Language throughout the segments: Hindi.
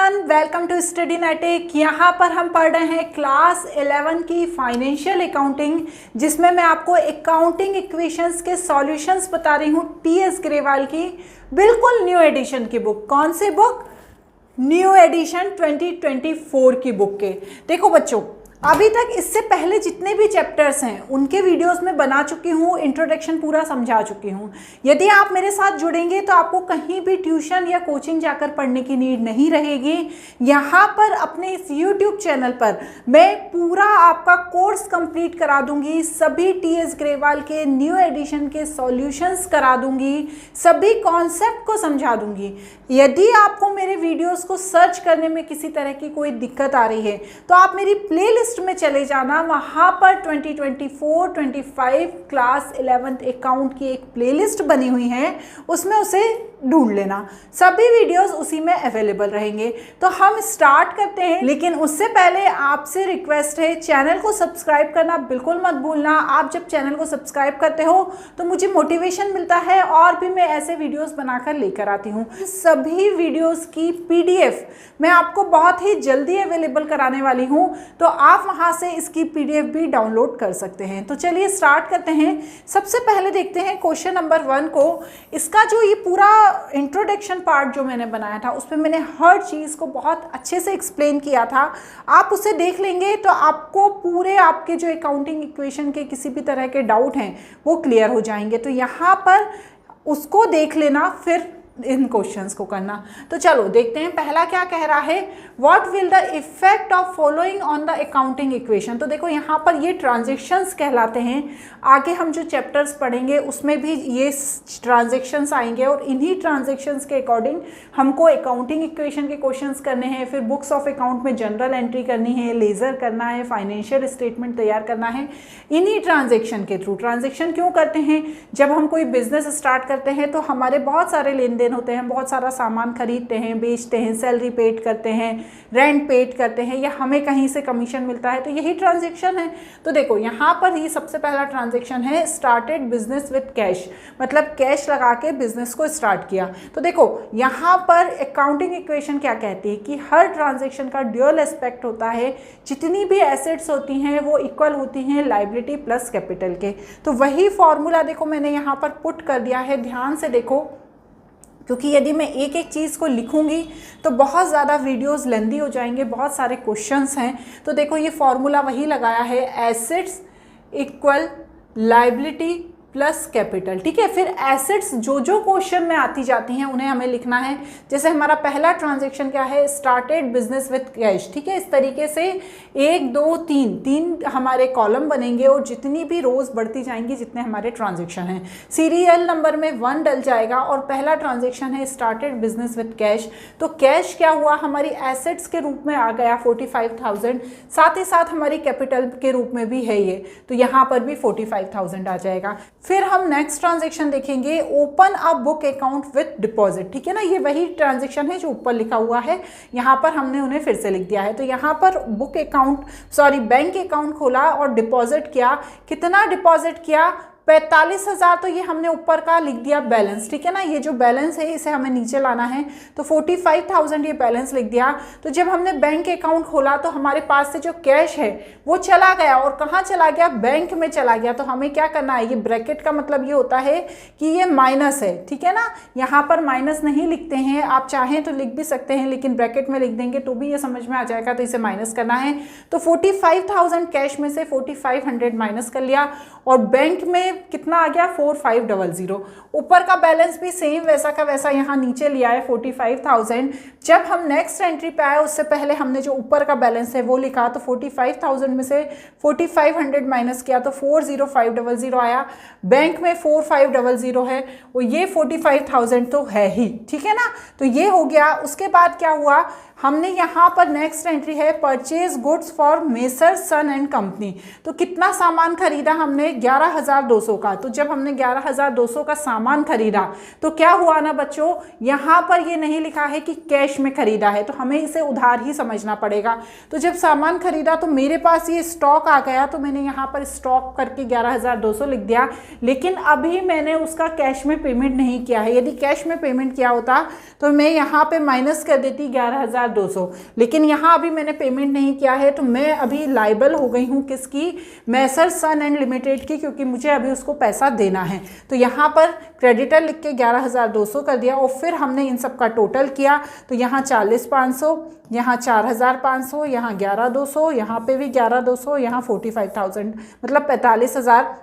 Everyone, welcome to study netic. यहाँ पर हम पढ़ रहे हैं क्लास 11 की फाइनेंशियल अकाउंटिंग, जिसमें मैं आपको अकाउंटिंग इक्वेशंस के सॉल्यूशंस बता रही हूँ टीएस ग्रेवाल की बिल्कुल न्यू एडिशन की बुक। कौन सी बुक? न्यू एडिशन 2024 की बुक के। देखो बच्चों, अभी तक इससे पहले जितने भी चैप्टर्स हैं उनके वीडियोस में बना चुकी हूँ, इंट्रोडक्शन पूरा समझा चुकी हूँ। यदि आप मेरे साथ जुड़ेंगे तो आपको कहीं भी ट्यूशन या कोचिंग जाकर पढ़ने की नीड नहीं रहेगी। यहाँ पर अपने इस यूट्यूब चैनल पर मैं पूरा आपका कोर्स कंप्लीट करा दूंगी, सभी टीएस ग्रेवाल के न्यू एडिशन के सॉल्यूशंस करा दूंगी, सभी कॉन्सेप्ट को समझा दूंगी। यदि आपको मेरे वीडियोस को सर्च करने में किसी तरह की कोई दिक्कत आ रही है तो आप मेरी प्लेलिस्ट में चले जाना, वहां पर 2024-25 क्लास 11th अकाउंट की एक प्लेलिस्ट बनी हुई है, उसमें उसे ढूंढ लेना। सभी वीडियोस उसी में अवेलेबल रहेंगे। तो हम स्टार्ट करते हैं, लेकिन उससे पहले आपसे रिक्वेस्ट है, चैनल को सब्सक्राइब करना बिल्कुल मत भूलना। आप जब चैनल को सब्सक्राइब करते हो तो मुझे मोटिवेशन मिलता है और भी मैं ऐसे वीडियोस बनाकर लेकर आती हूँ। सभी वीडियोस की पीडीएफ मैं आपको बहुत ही जल्दी अवेलेबल कराने वाली हूँ, तो आप वहाँ से इसकी पीडीएफ भी डाउनलोड कर सकते हैं। तो चलिए स्टार्ट करते हैं। सबसे पहले देखते हैं क्वेश्चन नंबर 1 को। इसका जो ये पूरा इंट्रोडक्शन पार्ट जो मैंने बनाया था उसमें मैंने हर चीज़ को बहुत अच्छे से एक्सप्लेन किया था। आप उसे देख लेंगे तो आपको पूरे आपके जो अकाउंटिंग इक्वेशन के किसी भी तरह के डाउट हैं वो क्लियर हो जाएंगे। तो यहाँ पर उसको देख लेना, फिर इन क्वेश्चंस को करना। तो चलो देखते हैं पहला क्या कह रहा है। What will the effect of following on the accounting equation. तो देखो यहाँ पर ये ट्रांजेक्शन्स कहलाते हैं। आगे हम जो चैप्टर्स पढ़ेंगे उसमें भी ये ट्रांजेक्शन्स आएंगे और इन्हीं ट्रांजेक्शन्स के अकॉर्डिंग हमको अकाउंटिंग इक्वेशन के क्वेश्चंस करने हैं। फिर बुक्स ऑफ अकाउंट में जनरल एंट्री करनी है, लेजर करना है, फाइनेंशियल स्टेटमेंट तैयार करना है इन्हीं ट्रांजेक्शन के थ्रू। ट्रांजेक्शन क्यों करते हैं? जब हम कोई बिजनेस स्टार्ट करते हैं तो हमारे बहुत सारे लेन देन होते हैं, बहुत सारा सामान खरीदते हैं, बेचते हैं, सैलरी पेड करते हैं, रेंट पेड करते हैं, या हमें कहीं से कमीशन मिलता है, तो यही ट्रांजैक्शन है। तो देखो यहाँ पर ये सबसे पहला ट्रांजैक्शन है स्टार्टेड बिजनेस विद कैश, मतलब कैश लगा के बिजनेस को स्टार्ट किया। तो देखो यहाँ पर अकाउंटिंग इक्वेशन क्या कहती है कि हर ट्रांजैक्शन का ड्यूअल एस्पेक्ट होता है। जितनी भी एसेट्स होती हैं वो इक्वल होती हैं लायबिलिटी प्लस कैपिटल के। तो वही फॉर्मूला देखो मैंने यहाँ पर पुट कर दिया है, ध्यान से देखो, क्योंकि यदि मैं एक एक चीज़ को लिखूंगी तो बहुत ज़्यादा वीडियोस लेंदी हो जाएंगे, बहुत सारे क्वेश्चंस हैं। तो देखो ये फॉर्मूला वही लगाया है, assets equal liability plus capital. ठीक है, फिर एसेट्स जो जो क्वेश्चन में आती जाती हैं उन्हें हमें लिखना है। जैसे हमारा पहला ट्रांजैक्शन क्या है, स्टार्टेड बिजनेस विद कैश। ठीक है, इस तरीके से 1 2 3 हमारे कॉलम बनेंगे और जितनी भी रोज बढ़ती जाएंगी जितने हमारे ट्रांजैक्शन हैं, सीरियल नंबर में 1 डल जाएगा और पहला ट्रांजैक्शन है स्टार्टेड बिजनेस विद कैश। तो कैश क्या हुआ, हमारी एसेट्स के रूप में आ गया 45,000, साथ ही साथ हमारी कैपिटल के रूप में भी है ये, तो यहाँ पर भी 45,000 आ जाएगा। फिर हम नेक्स्ट ट्रांजैक्शन देखेंगे, open a book account with deposit. ठीक है ना, ये वही ट्रांजैक्शन है जो ऊपर लिखा हुआ है, यहाँ पर हमने उन्हें फिर से लिख दिया है। तो यहाँ पर बैंक अकाउंट खोला और डिपॉजिट किया। कितना डिपॉजिट किया? 45,000। तो ये हमने ऊपर का लिख दिया बैलेंस। ठीक है ना, ये जो बैलेंस है इसे हमें नीचे लाना है, तो 45,000 ये बैलेंस लिख दिया। तो जब हमने बैंक अकाउंट खोला तो हमारे पास से जो कैश है वो चला गया, और कहाँ चला गया? बैंक में चला गया। तो हमें क्या करना है, ये ब्रैकेट का मतलब ये होता है कि ये माइनस है। ठीक है ना, यहाँ पर माइनस नहीं लिखते हैं, आप चाहें तो लिख भी सकते हैं, लेकिन ब्रैकेट में लिख देंगे तो भी ये समझ में आ जाएगा, तो इसे माइनस करना है। तो 45,000 कैश में से 4500 माइनस कर लिया और बैंक में कितना आ गया? 4500। ऊपर का बैलेंस भी सेम वैसा का वैसा यहाँ नीचे लिया है 45,000। जब हम नेक्स्ट एंट्री पे आए उससे पहले हमने जो ऊपर का बैलेंस है वो लिखा, तो 45,000 में से 4500 माइनस किया तो 40500 आया। बैंक में 4500 है, वो ये 45,000 तो है ही। ठीक है ना, तो ये हो गया। उसके बाद क्या हुआ, हमने यहाँ पर नेक्स्ट एंट्री है purchase goods for messrs son and company. तो कितना सामान खरीदा हमने? 11,200 का। तो जब हमने 11,200 का सामान खरीदा तो क्या हुआ ना बच्चों, यहाँ पर ये नहीं लिखा है कि कैश में खरीदा है, तो हमें इसे उधार ही समझना पड़ेगा। तो जब सामान खरीदा तो मेरे पास ये स्टॉक आ गया, तो मैंने यहाँ पर स्टॉक करके 11,200 लिख दिया, लेकिन अभी मैंने उसका कैश में पेमेंट नहीं किया है। यदि कैश में पेमेंट किया होता तो मैं यहाँ पे माइनस कर देती 11,000 11,200, लेकिन यहाँ अभी मैंने पेमेंट नहीं किया है तो मैं अभी लाइबल हो गई हूँ किसकी, मैसर सन एंड लिमिटेड की, क्योंकि मुझे अभी उसको पैसा देना है। तो यहाँ पर क्रेडिटर लिख के 11,200 कर दिया और फिर हमने इन सब का टोटल किया तो यहाँ 40,500, यहाँ 4,500, यहाँ 11,200, यहाँ पे भी 11,200, यहाँ 45,000 मतलब 45,000।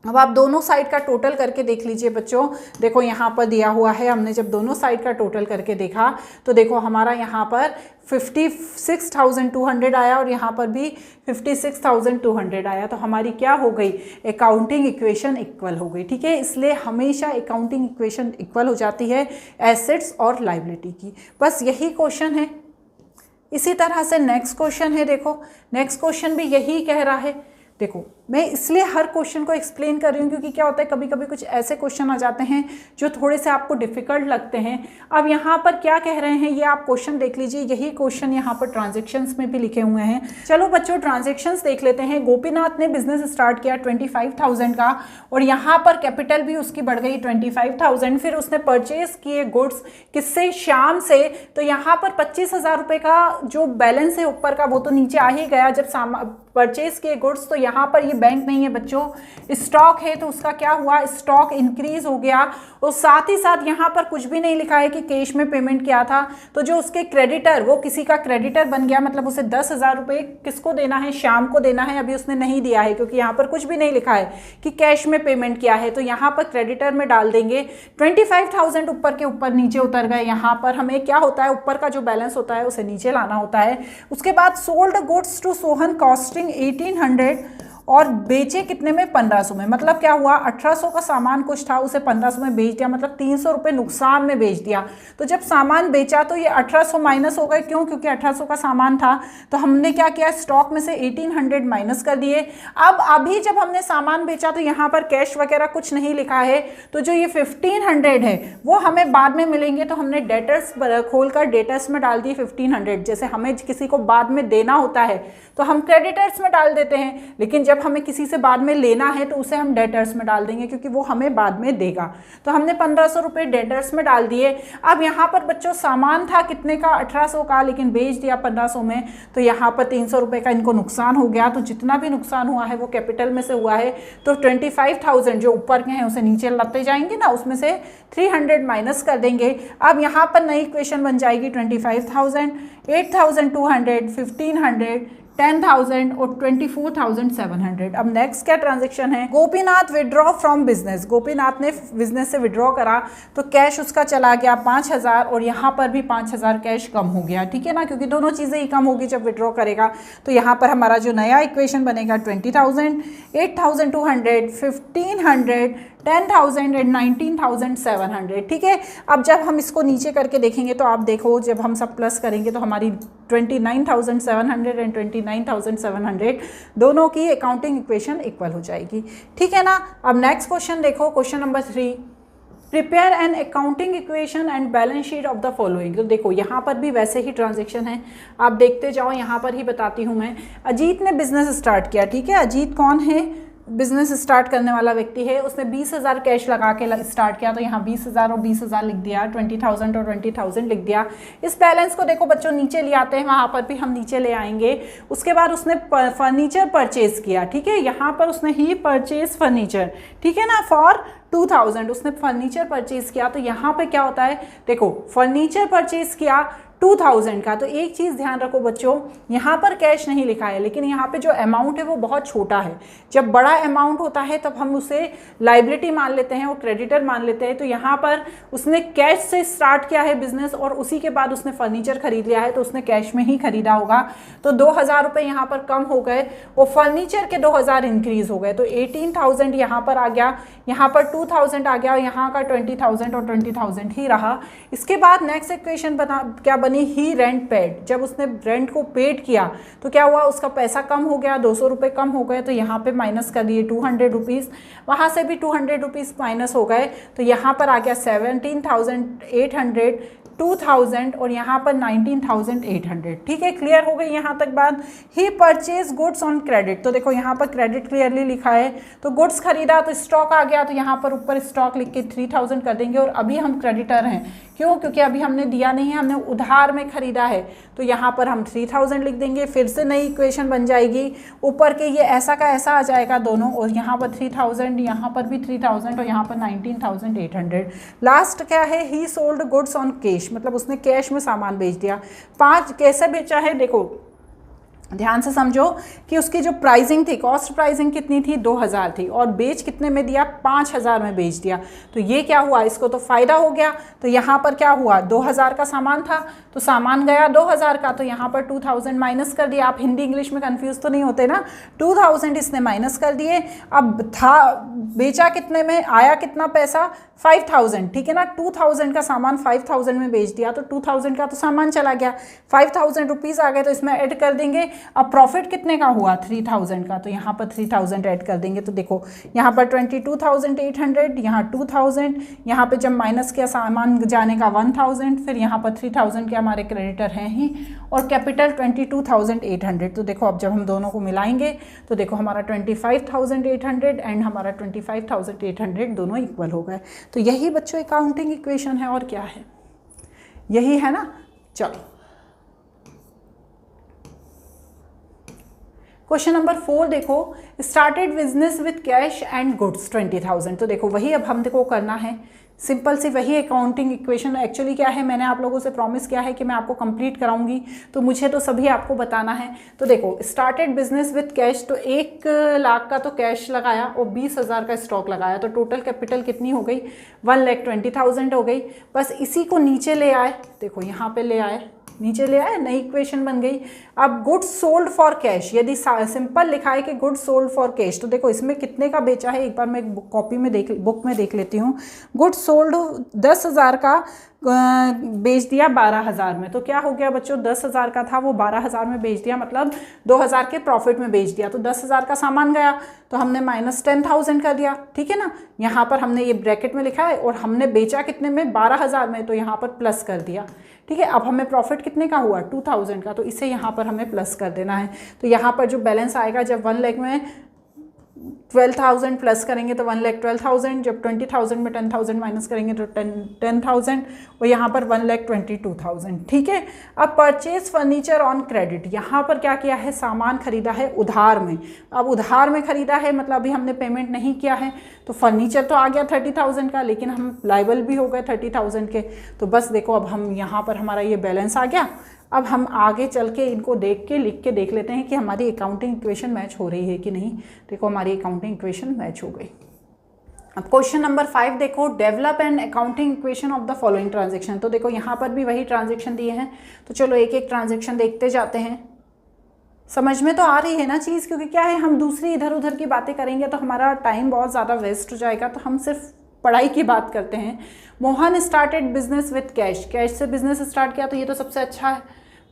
अब आप दोनों साइड का टोटल करके देख लीजिए बच्चों। देखो यहाँ पर दिया हुआ है, हमने जब दोनों साइड का टोटल करके देखा तो देखो हमारा यहाँ पर 56,200 आया और यहाँ पर भी 56,200 आया। तो हमारी क्या हो गई, अकाउंटिंग इक्वेशन इक्वल हो गई। ठीक है, इसलिए हमेशा अकाउंटिंग इक्वेशन इक्वल हो जाती है एसेट्स और लायबिलिटी की। बस यही क्वेश्चन है। इसी तरह से नेक्स्ट क्वेश्चन है, देखो नेक्स्ट क्वेश्चन भी यही कह रहा है। देखो मैं इसलिए हर क्वेश्चन को एक्सप्लेन कर रही हूँ क्योंकि क्या होता है कभी कभी कुछ ऐसे क्वेश्चन आ जाते हैं जो थोड़े से आपको डिफिकल्ट लगते हैं। अब यहाँ पर क्या कह रहे हैं ये आप क्वेश्चन देख लीजिए। यही क्वेश्चन यहाँ पर ट्रांजैक्शंस में भी लिखे हुए हैं। चलो बच्चों ट्रांजैक्शंस देख लेते हैं। गोपीनाथ ने बिजनेस स्टार्ट किया 25,000 का और यहाँ पर कैपिटल भी उसकी बढ़ गई 25,000। फिर उसने परचेज किए गुड्स किससे, श्याम से। तो यहाँ पर 25,000 रुपये का जो बैलेंस है ऊपर का वो तो नीचे आ ही गया जब परचेज किए गुड्स। तो यहाँ पर बैंक नहीं है बच्चों, स्टॉक है, तो उसका क्या हुआ, स्टॉक इंक्रीज हो गया। और साथ ही साथ यहाँ पर कुछ भी नहीं लिखा है कि कैश में पेमेंट किया था। तो जो उसके क्रेडिटर, वो किसी का क्रेडिटर बन गया, मतलब उसे 10,000 रुपये किसको देना है, श्याम को देना है। अभी उसने नहीं दिया है क्योंकि यहाँ पर कुछ भी नहीं लिखा है कि कैश में पेमेंट किया है। तो यहाँ पर क्रेडिटर में डाल देंगे 25,000 ऊपर के ऊपर नीचे उतर गए। यहाँ पर हमें क्या होता है, ऊपर का जो बैलेंस होता है उसे नीचे लाना होता है। उसके बाद sold goods to Sohan costing 1,800 और बेचे कितने में, 1500 में। मतलब क्या हुआ, 1800 का सामान कुछ था उसे 1500 में बेच दिया, मतलब 300 रुपये नुकसान में बेच दिया। तो जब सामान बेचा तो ये 1800 माइनस हो गए, क्यों, क्योंकि 1800 का सामान था। तो हमने क्या किया, स्टॉक में से 1800 माइनस कर दिए। अब अभी जब हमने सामान बेचा तो यहाँ पर कैश वगैरह कुछ नहीं लिखा है। तो जो ये 1500 है वो हमें बाद में मिलेंगे। तो हमने डेटर्स खोल कर डेटर्स में डाल दिए 1500। जैसे हमें किसी को बाद में देना होता है तो हम क्रेडिटर्स में डाल देते हैं, लेकिन जब हमें किसी से बाद में लेना है तो उसे हम डेटर्स में डाल देंगे क्योंकि वो हमें बाद में देगा। तो हमने 1500 रुपये डेटर्स में डाल दिए। अब यहाँ पर बच्चों सामान था कितने का, 1800 का, लेकिन बेच दिया 1500 में। तो यहाँ पर 300 रुपये का इनको नुकसान हो गया। तो जितना भी नुकसान हुआ है वो कैपिटल में से हुआ है। तो 25,000 जो ऊपर के हैं उसे नीचे लाते जाएंगे ना, उसमें से 300 माइनस कर देंगे। अब यहाँ पर नई इक्वेशन बन जाएगी 25,000, 8,200, 1,500, 10,000 और 24,700। अब नेक्स्ट क्या ट्रांजैक्शन है, Gopinath withdraw from business. Gopinath ने बिजनेस से विड्रॉ करा तो कैश उसका चला गया 5,000 और यहाँ पर भी 5,000 कैश कम हो गया। ठीक है ना, क्योंकि दोनों चीज़ें ही कम होगी जब विड्रॉ करेगा। तो यहाँ पर हमारा जो नया इक्वेशन बनेगा 20,000, 8,200, 1,500, 10,000 एंड 19,700। ठीक है, अब जब हम इसको नीचे करके देखेंगे तो आप देखो जब हम सब प्लस करेंगे तो हमारी 29,700 एंड 29,700 दोनों की अकाउंटिंग इक्वेशन इक्वल हो जाएगी। ठीक है ना। अब नेक्स्ट क्वेश्चन देखो, question number 3, prepare an accounting equation and balance sheet of the following. तो देखो यहाँ पर भी वैसे ही ट्रांजैक्शन है, आप देखते जाओ। यहाँ पर ही बताती हूँ मैं। अजीत ने बिजनेस स्टार्ट किया। ठीक है, अजीत कौन है, बिजनेस स्टार्ट करने वाला व्यक्ति है। उसने 20,000 कैश लगा के स्टार्ट किया। तो यहाँ 20,000 और 20,000 लिख दिया, 20,000 और 20,000 लिख दिया। इस बैलेंस को देखो बच्चों नीचे ले आते हैं, वहाँ पर भी हम नीचे ले आएंगे। उसके बाद उसने फर्नीचर परचेज किया। ठीक है, यहाँ पर उसने ही परचेज फर्नीचर, ठीक है ना, फॉर 2,000 उसने फर्नीचर परचेज किया। तो यहाँ पे क्या होता है, देखो फर्नीचर परचेज किया 2,000 का। तो एक चीज़ ध्यान रखो बच्चों, यहाँ पर कैश नहीं लिखा है, लेकिन यहाँ पे जो अमाउंट है वो बहुत छोटा है। जब बड़ा अमाउंट होता है तब हम उसे लाइबिलिटी मान लेते हैं और क्रेडिटर मान लेते हैं। तो यहाँ पर उसने कैश से स्टार्ट किया है बिजनेस और उसी के बाद उसने फर्नीचर खरीद लिया है, तो उसने कैश में ही खरीदा होगा। तो 2,000 रुपये यहाँ पर कम हो गए और फर्नीचर के 2,000 इंक्रीज हो गए। तो 18,000 यहाँ पर आ गया, यहाँ पर 2,000 आ गया और यहाँ का 20,000 और 20,000 ही रहा। इसके बाद नेक्स्ट इक्वेशन क्या बनी, ही रेंट पेड। जब उसने रेंट को पेड किया तो क्या हुआ, उसका पैसा कम हो गया, 200 रुपये कम हो गए। तो यहाँ पे माइनस कर दिए 200 रुपीज़, वहाँ से भी 200 रुपीज़ माइनस हो गए। तो यहाँ पर आ गया 17,800, 2,000 और यहाँ पर 19,800। ठीक है, क्लियर हो गई यहाँ तक बात। ही परचेज गुड्स ऑन क्रेडिट। तो देखो यहाँ पर क्रेडिट क्लियरली लिखा है। तो गुड्स खरीदा तो स्टॉक आ गया, तो यहाँ पर ऊपर स्टॉक लिख के 3,000 कर देंगे। और अभी हम क्रेडिटर हैं, क्यों? क्योंकि अभी हमने दिया नहीं है, हमने उधार में खरीदा है। तो यहाँ पर हम 3000 लिख देंगे, फिर से नई इक्वेशन बन जाएगी। ऊपर के ये ऐसा का ऐसा आ जाएगा दोनों, और यहाँ पर 3000, यहाँ पर भी 3000 और यहाँ पर 19,800। लास्ट क्या है? ही सोल्ड गुड्स ऑन कैश, मतलब उसने कैश में सामान बेच दिया। 5 कैसे बेचा है? देखो ध्यान से समझो कि उसकी जो प्राइसिंग थी, कॉस्ट प्राइसिंग कितनी थी? 2000 थी, और बेच कितने में दिया? 5000 में बेच दिया। तो ये क्या हुआ? इसको तो फायदा हो गया। तो यहाँ पर क्या हुआ? 2000 का सामान था, तो सामान गया 2000 का, तो यहाँ पर 2000 माइनस कर दिया। आप हिंदी इंग्लिश में कंफ्यूज तो नहीं होते ना? 2000 इसने माइनस कर दिए। अब था बेचा कितने में, आया कितना पैसा? 5000, ठीक है ना? 2000 का सामान 5000 में बेच दिया, तो 2000 का तो सामान चला गया, 5000 रुपीज़ आ गए, तो इसमें ऐड कर देंगे। अब प्रॉफिट कितने का हुआ? 3000 का, तो यहाँ पर 3000 ऐड कर देंगे। तो देखो यहाँ पर 22,800, यहाँ 2000, यहाँ पे जब माइनस किया सामान जाने का 1000, फिर यहाँ पर 3000 के हमारे क्रेडिटर हैं ही, और कैपिटल 22,800। तो देखो अब जब हम दोनों को मिलाएंगे तो देखो हमारा 25,800 एंड हमारा 25,800 दोनों इक्वल हो गए। तो यही बच्चों अकाउंटिंग इक्वेशन है, और क्या है? यही है ना। चलो क्वेश्चन नंबर 4 देखो, started business with cash and goods 20,000। तो देखो वही अब हम देखो करना है, सिंपल सी वही अकाउंटिंग इक्वेशन। एक्चुअली क्या है, मैंने आप लोगों से प्रॉमिस किया है कि मैं आपको कंप्लीट कराऊंगी, तो मुझे तो सभी आपको बताना है। तो देखो स्टार्टेड बिजनेस विथ कैश, तो 1 लाख का तो कैश लगाया और 20,000 का स्टॉक लगाया, तो टोटल कैपिटल कितनी हो गई? 1,20,000 हो गई। बस इसी को नीचे ले आए, देखो यहाँ पे ले आए, नीचे ले आए, नई इक्वेशन बन गई। अब गुड्स सोल्ड फॉर कैश, यदि सिंपल लिखा है कि गुड्स सोल्ड फॉर कैश, तो देखो इसमें कितने का बेचा है, एक बार मैं कॉपी में बुक में देख लेती हूँ। गुड्स सोल्ड 10,000 का बेच दिया 12,000 में, तो क्या हो गया बच्चों? 10,000 का था वो 12,000 में बेच दिया, मतलब 2,000 के प्रॉफिट में बेच दिया। तो 10,000 का सामान गया, तो हमने माइनस 10,000 कर दिया, ठीक है ना। यहाँ पर हमने ये ब्रैकेट में लिखा है, और हमने बेचा कितने में? 12,000 में, तो यहाँ पर प्लस कर दिया, ठीक है। अब हमें प्रॉफिट कितने का हुआ? 2,000 का, तो इसे यहाँ पर हमें प्लस कर देना है। तो यहाँ पर जो बैलेंस आएगा, जब 1 लाख में 12,000 प्लस करेंगे तो 1,12,000, जब 20,000 में 10,000 माइनस करेंगे तो 10,000, और यहाँ पर 1,22,000, ठीक है। अब परचेज फर्नीचर ऑन क्रेडिट, यहाँ पर क्या किया है? सामान खरीदा है उधार में। अब उधार में खरीदा है मतलब अभी हमने पेमेंट नहीं किया है, तो फर्नीचर तो आ गया 30,000 का, लेकिन हम लायबल भी हो गए 30,000 के। तो बस देखो अब हम यहाँ पर हमारा ये बैलेंस आ गया। अब हम आगे चल के इनको देख के लिख के देख लेते हैं कि हमारी अकाउंटिंग इक्वेशन मैच हो रही है कि नहीं। देखो हमारी अकाउंटिंग इक्वेशन मैच हो गई। अब क्वेश्चन नंबर 5 देखो, develop and accounting equation of the following transaction. तो देखो यहाँ पर भी वही ट्रांजेक्शन दिए हैं, तो चलो एक एक ट्रांजेक्शन देखते जाते हैं। समझ में तो आ रही है ना चीज़, क्योंकि क्या है, हम दूसरी इधर उधर की बातें करेंगे तो हमारा टाइम बहुत ज़्यादा वेस्ट हो जाएगा, तो हम सिर्फ पढ़ाई की बात करते हैं। Mohan started business with cash, cash से बिजनेस स्टार्ट किया, तो ये तो सबसे अच्छा है,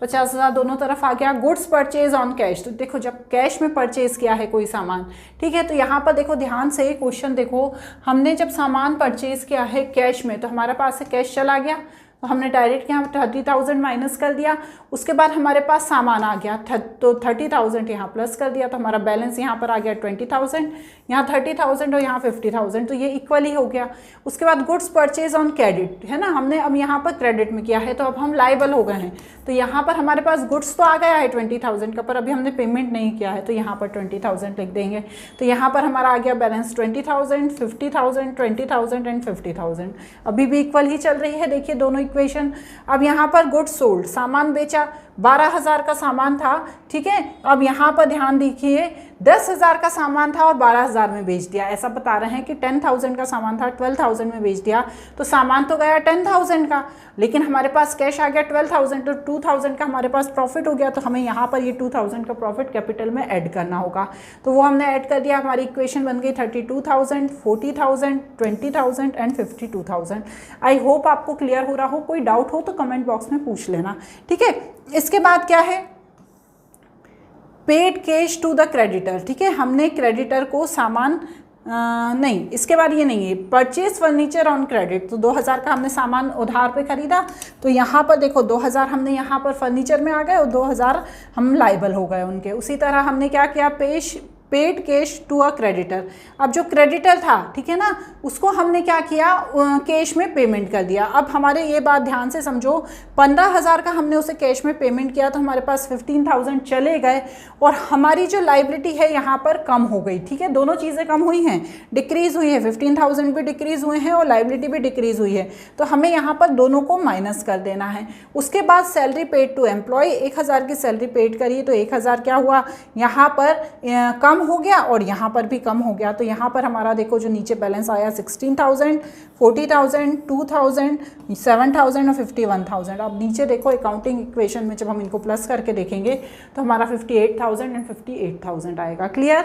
50,000 दोनों तरफ आ गया। गुड्स परचेज ऑन कैश, तो देखो जब कैश में परचेज किया है कोई सामान, ठीक है, तो यहाँ पर देखो ध्यान से क्वेश्चन देखो, हमने जब सामान परचेज किया है कैश में, तो हमारे पास से कैश चला गया, तो हमने डायरेक्ट यहाँ 30,000 माइनस कर दिया। उसके बाद हमारे पास सामान आ गया, तो 30,000 यहाँ प्लस कर दिया, तो हमारा बैलेंस यहाँ पर आ गया 20,000, यहाँ 30,000 और यहाँ 50,000, तो ये इक्वल ही हो गया। उसके बाद गुड्स परचेज ऑन क्रेडिट है ना, हमने अब यहाँ पर क्रेडिट में किया है, तो अब हम लायबल हो गए हैं। तो यहाँ पर हमारे पास गुड्स तो आ गया है 20,000 का, पर अभी हमने पेमेंट नहीं किया है, तो यहाँ पर 20,000 लिख देंगे। तो यहाँ पर हमारा आ गया बैलेंस 20,000, 50,000, 20,000 एंड 50,000, अभी भी इक्वल ही चल रही है। देखिए दोनों इक्वेशन। अब यहाँ पर गुड्स सोल्ड, सामान बेचा, 12,000 का सामान था, ठीक है। अब यहाँ पर ध्यान देखिए, 10,000 का सामान था और 12,000 में बेच दिया। ऐसा बता रहे हैं कि 10,000 का सामान था, 12,000 में बेच दिया, तो सामान तो गया 10,000 का, लेकिन हमारे पास कैश आ गया 12,000, तो 2,000 का हमारे पास प्रॉफिट हो गया। तो हमें यहाँ पर ये 2,000 का प्रॉफिट कैपिटल में ऐड करना होगा, तो वो हमने ऐड कर दिया। हमारी इक्वेशन बन गई 32,000, 40,000, 20,000 एंड 52,000। आई होप आपको क्लियर हो रहा हो। कोई डाउट हो तो कमेंट बॉक्स में पूछ लेना, ठीक है। इसके बाद क्या है, paid cash to the creditor, ठीक है, हमने क्रेडिटर को सामान नहीं, इसके बाद ये नहीं है, परचेज फर्नीचर ऑन क्रेडिट, तो 2,000 का हमने सामान उधार पे खरीदा, तो यहाँ पर देखो 2,000 हमने यहाँ पर फर्नीचर में आ गए और 2,000 हम लायबल हो गए उनके। उसी तरह हमने क्या किया, paid cash to a creditor. अब जो क्रेडिटर था, ठीक है ना, उसको हमने क्या किया, कैश में पेमेंट कर दिया। अब हमारे ये बात ध्यान से समझो, 15,000 का हमने उसे कैश में पेमेंट किया तो हमारे पास 15,000 चले गए और हमारी जो लाइबिलिटी है यहाँ पर कम हो गई। ठीक है, दोनों चीज़ें कम हुई हैं, डिक्रीज हुई है, 15,000 भी डिक्रीज हुए हैं और लाइबिलिटी भी डिक्रीज हुई है। तो हमें यहाँ पर दोनों को माइनस कर देना है। उसके बाद सैलरी पेड टू एम्प्लॉय, 1,000 की सैलरी पेड करिए तो 1,000 क्या हुआ, यहाँ पर कम हो गया और यहाँ पर भी कम हो गया। तो यहाँ पर हमारा देखो जो नीचे बैलेंस आया 16,000, 40,000, 2,000, 7,000 और 51,000। अब नीचे देखो अकाउंटिंग इक्वेशन में जब हम इनको प्लस करके देखेंगे तो हमारा 58,000 एंड 58,000 आएगा। क्लियर?